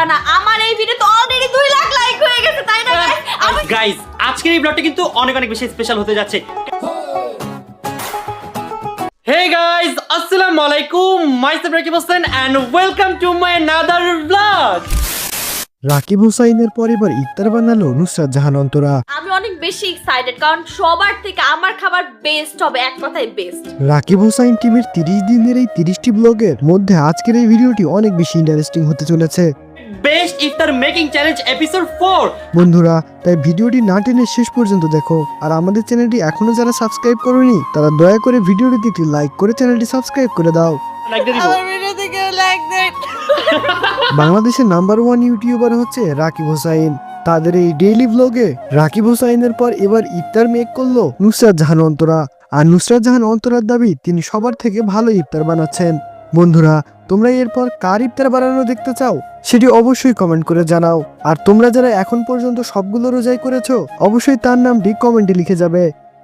পারবা না। আমার এই ভিডিও তো অলরেডি 2 লাখ লাইক হয়ে গেছে, তাই না গাইস? আজকের এই ব্লগটা কিন্তু অনেক অনেক বেশি স্পেশাল হতে যাচ্ছে। Hey guys, assalamu alaikum. Myself Rakib Hossain and welcome to my another vlog. Rakib হুসাইনের পর এবার ইফতার বানালো নুসরাত জাহান অন্তরা। আমি অনেক বেশি এক্সাইটেড, কারণ সবার থেকে আমার খাবার বেস্ট হবে, এক কথায় বেস্ট। রাকিব হুসাইন টিমের 30 দিনের এই 30টি ব্লগের মধ্যে আজকের এই ভিডিওটি অনেক বেশি ইন্টারেস্টিং হতে চলেছে। Best Iftar Making Challenge episode 4. বন্ধুরা, তাই ভিডিওটি না টেনে শেষ পর্যন্ত দেখো। আর আমাদের চ্যানেলটি এখনো যারা সাবস্ক্রাইব করোনি তারা দয়া করে ভিডিওটিতে একটি লাইক করে চ্যানেলটি সাবস্ক্রাইব করে দাও। Like the আমার ভিডিওতে কেউ লাইক দেন। বাংলাদেশের নাম্বার 1 ইউটিউবার হচ্ছে রাকিব হুসাইন। তাদের এই ডেইলি ব্লগে রাকিব হুসাইনের পর এবার ইফতার মেক করলো নুসরাত জাহান অন্তরা। আর নুসরাত জাহান অন্তরার দাবি তিনি সবার থেকে ভালো ইফতার বানাচ্ছেন। বন্ধুরা, তোমরা এরপর কার ইফতার বানানো দেখতে চাও সেটি অবশ্যই কমেন্ট করে জানাও। আর তোমরা যারা এখন পর্যন্ত সবগুলো রোজাই করেছো অবশ্যই তার নামটি কমেন্টে লিখে যাবে।